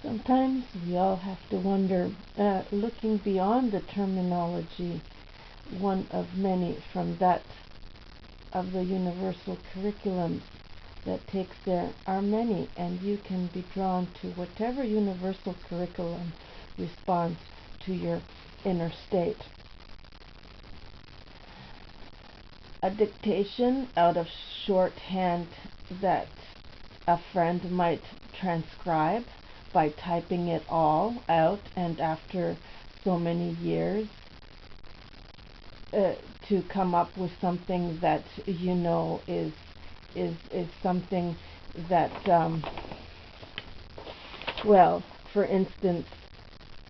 Sometimes we all have to wonder, looking beyond the terminology, one of many from that of the universal curriculums that takes there are many, and you can be drawn to whatever universal curriculum responds to your inner state. A dictation out of shorthand that a friend might transcribe by typing it all out, and after so many years to come up with something that you know is something that well, for instance,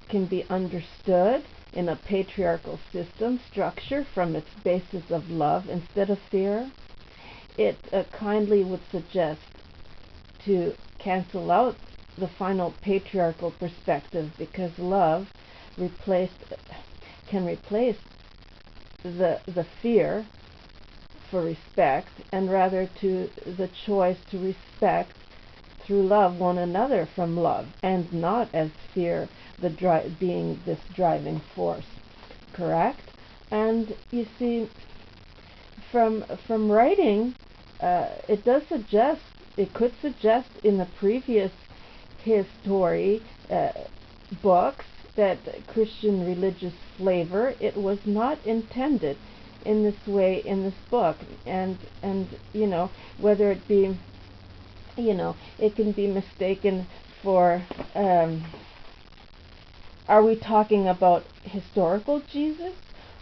can be understood in a patriarchal system structure from its basis of love instead of fear. It kindly would suggest to cancel out the final patriarchal perspective, because love can replace the fear for respect, and rather to the choice to respect through love one another from love, and not as fear being this driving force. Correct? And you see, from writing, it could suggest in the previous history books that Christian religious flavor, it was not intended in this way in this book, and whether it be, it can be mistaken for are we talking about historical Jesus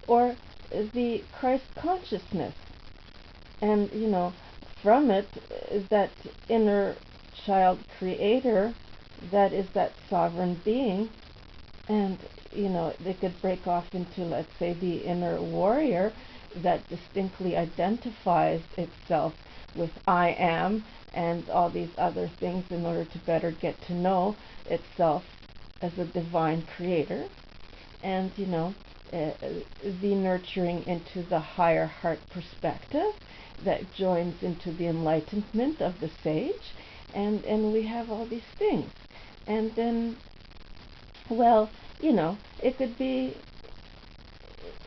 or the Christ consciousness? And from it, that inner child creator, that is that sovereign being, and they could break off into, let's say, the inner warrior that distinctly identifies itself with I am and all these other things in order to better get to know itself as a divine creator, and the nurturing into the higher heart perspective that joins into the enlightenment of the sage, and we have all these things. And then, well, it could be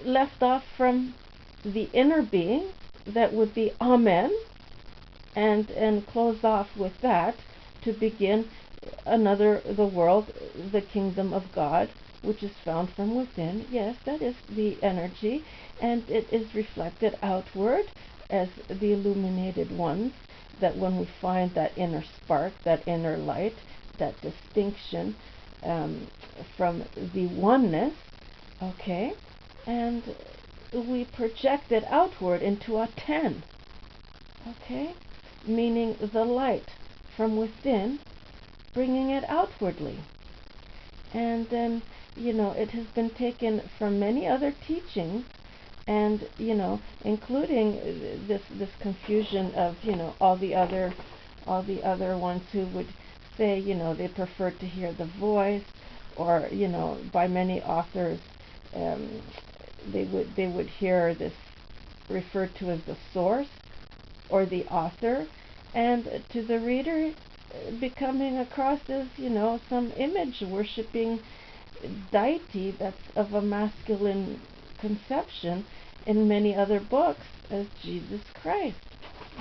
left off from the inner being, that would be Amen, and close off with that to begin the world, the kingdom of God, which is found from within. Yes, that is the energy, and it is reflected outward as the illuminated ones, that when we find that inner spark, that inner light, that distinction from the oneness, okay, and we project it outward into a 10, okay, meaning the light from within, bringing it outwardly. And then, it has been taken from many other teachings, and including this confusion of all the other ones who would say they prefer to hear the voice, or by many authors they would hear this referred to as the source or the author, and to the reader becoming across as some image worshipping deity that's of a masculine conception in many other books as Jesus Christ.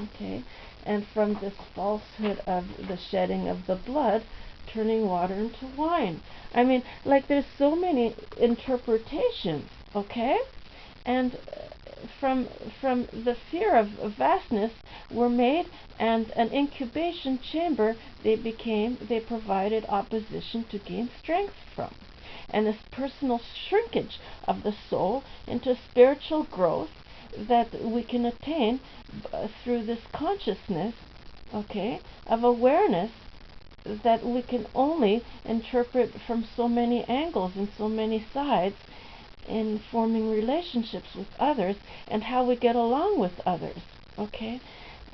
Okay, and from this falsehood of the shedding of the blood turning water into wine. I mean, like, there's so many interpretations, okay? And from the fear of vastness were made, and an incubation chamber they provided opposition to gain strength from. And this personal shrinkage of the soul into spiritual growth that we can attain through this consciousness, okay, of awareness, that we can only interpret from so many angles and so many sides in forming relationships with others and how we get along with others, okay?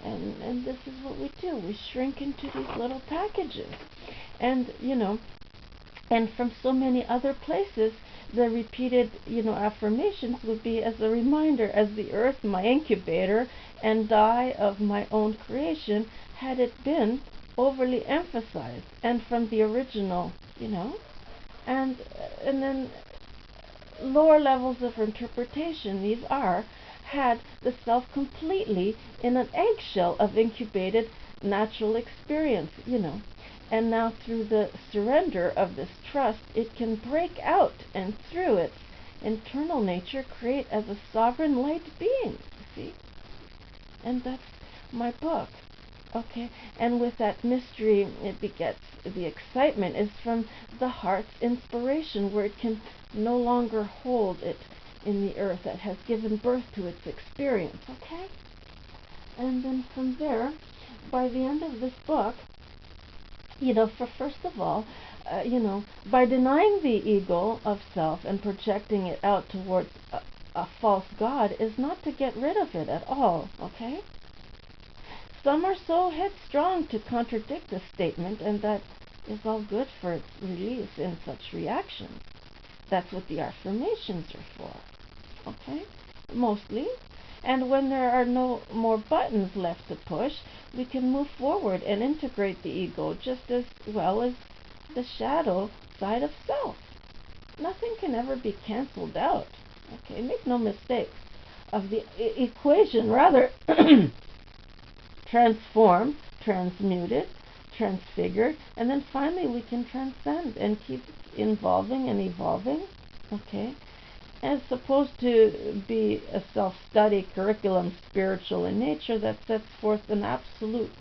And this is what we do. We shrink into these little packages. And, and from so many other places, the repeated, affirmations would be as a reminder, as the earth, my incubator, and die of my own creation, had it been overly emphasized, and from the original, and then lower levels of interpretation. These had the self completely in an eggshell of incubated natural experience, and now through the surrender of this trust, it can break out and through its internal nature create as a sovereign light being, see? And that's my book. Okay, and with that mystery, it begets the excitement is from the heart's inspiration, where it can no longer hold it in the earth that has given birth to its experience. Okay, and then from there, by the end of this book, for first of all, by denying the ego of self and projecting it out towards a false God is not to get rid of it at all. Okay. Some are so headstrong to contradict this statement, and that is all good for its release in such reactions. That's what the affirmations are for, okay? Mostly. And when there are no more buttons left to push, we can move forward and integrate the ego just as well as the shadow side of self. Nothing can ever be canceled out, okay? Make no mistake of the equation, rather. Transformed, transmuted, transfigured, and then finally we can transcend and keep evolving and evolving, okay? As opposed to be a self-study curriculum, spiritual in nature, that sets forth an absolute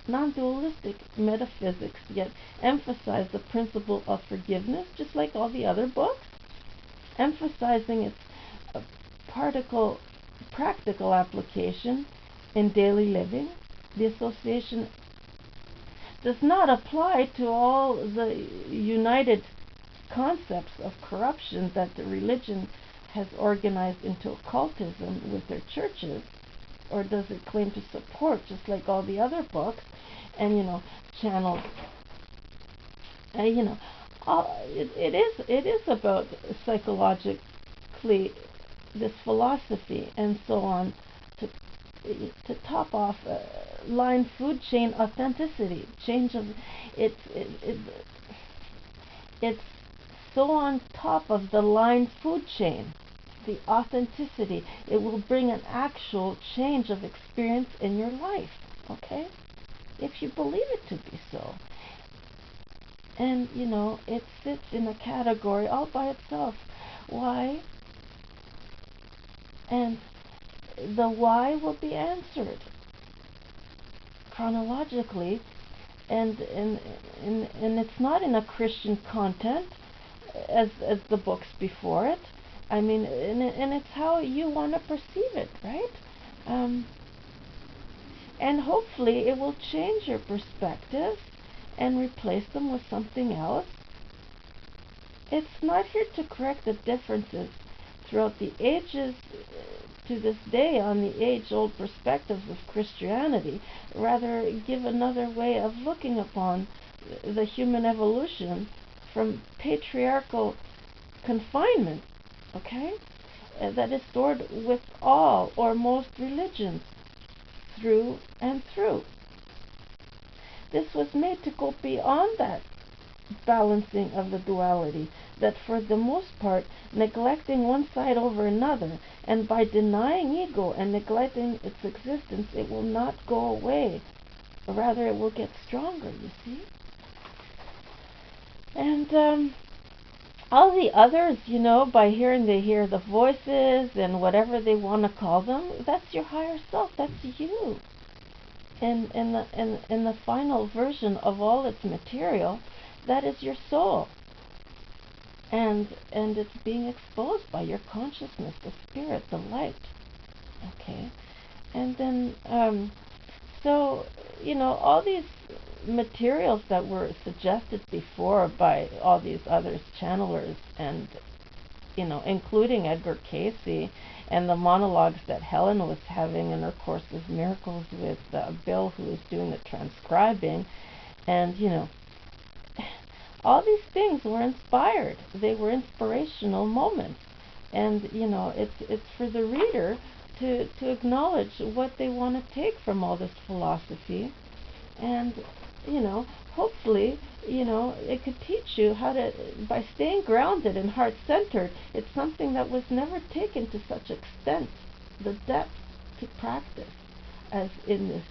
non-dualistic metaphysics, yet emphasize the principle of forgiveness, just like all the other books, emphasizing its practical application in daily living. The association does not apply to all the united concepts of corruption that the religion has organized into occultism with their churches, or does it claim to support, just like all the other books, and channels. It is about psychologically this philosophy and so on to top off line food chain authenticity, change of it's so on top of the line food chain, the authenticity. It will bring an actual change of experience in your life, okay, if you believe it to be so. And it sits in a category all by itself. Why? And the why will be answered chronologically, and it's not in a Christian content as the books before it. I mean, and it's how you want to perceive it, right? And hopefully it will change your perspective and replace them with something else. It's not here to correct the differences throughout the ages to this day on the age-old perspectives of Christianity, rather give another way of looking upon the human evolution from patriarchal confinement, okay, that is stored with all or most religions through and through. This was made to go beyond that balancing of the duality, that for the most part neglecting one side over another, and by denying ego and neglecting its existence, it will not go away, rather it will get stronger, you see. And all the others, by hearing, they hear the voices and whatever they want to call them, that's your higher self, that's you. And in the final version of all its material, that is your soul, and it's being exposed by your consciousness, the spirit, the light. Okay, and then so all these materials that were suggested before by all these other channelers, and including Edgar Casey, and the monologues that Helen was having in her Course of Miracles with Bill, who was doing the transcribing, and all these things were inspired. They were inspirational moments, and it's for the reader to acknowledge what they want to take from all this philosophy, and hopefully, it could teach you how to, by staying grounded and heart-centered. It's something that was never taken to such extent, the depth to practice, as in this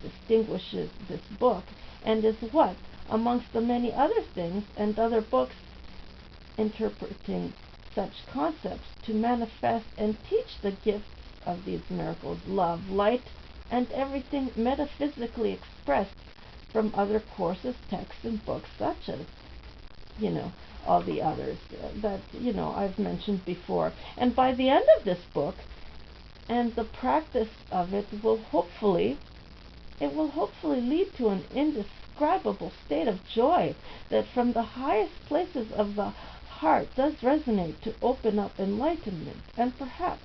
distinguishes this book, and is what, amongst the many other things and other books interpreting such concepts, to manifest and teach the gifts of these miracles, love, light, and everything metaphysically expressed from other courses, texts, and books, such as, all the others that, I've mentioned before. And by the end of this book, and the practice of it will hopefully lead to an indescribable state of joy that from the highest places of the heart does resonate to open up enlightenment, and perhaps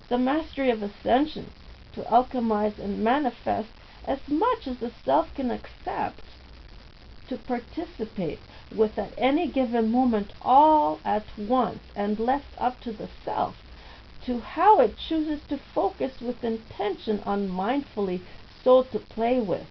the mastery of ascension, to alchemize and manifest as much as the self can accept, to participate with at any given moment all at once, and left up to the self to how it chooses to focus with intention on mindfully so to play with.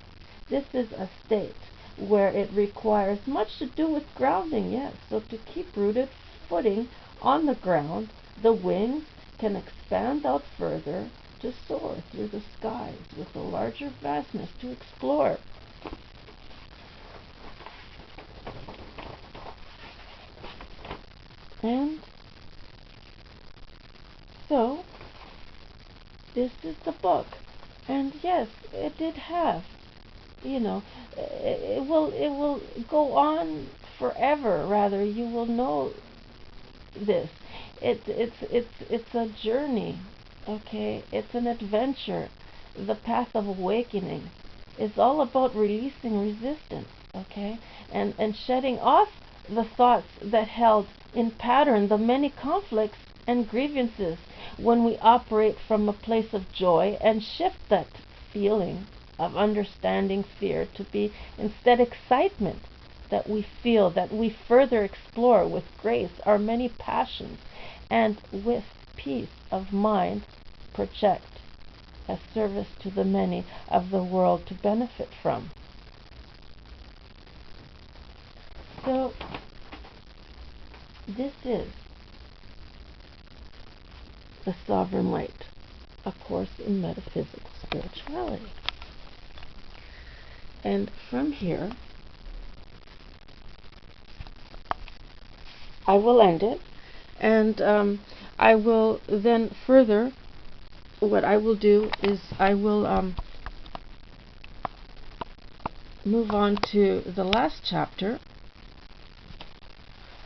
This is a state where it requires much to do with grounding, yes. So to keep rooted footing on the ground, the wings can expand out further to soar through the skies with a larger vastness to explore. And so, this is the book. And yes, it did have, it will go on forever, rather. You will know this. It's a journey, okay? It's an adventure. The path of awakening is all about releasing resistance, okay? And shedding off the thoughts that held in pattern the many conflicts and grievances, when we operate from a place of joy and shift that feeling of understanding fear to be instead excitement, that we feel, that we further explore with grace our many passions, and with peace of mind project as service to the many of the world to benefit from. So, this is The Sovereign Light, a course in metaphysical spirituality. And from here, I will end it, and I will then further, what I will do is I will move on to the last chapter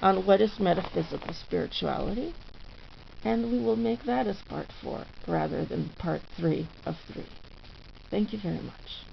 on what is metaphysical spirituality, and we will make that as part 4 rather than part 3 of 3. Thank you very much.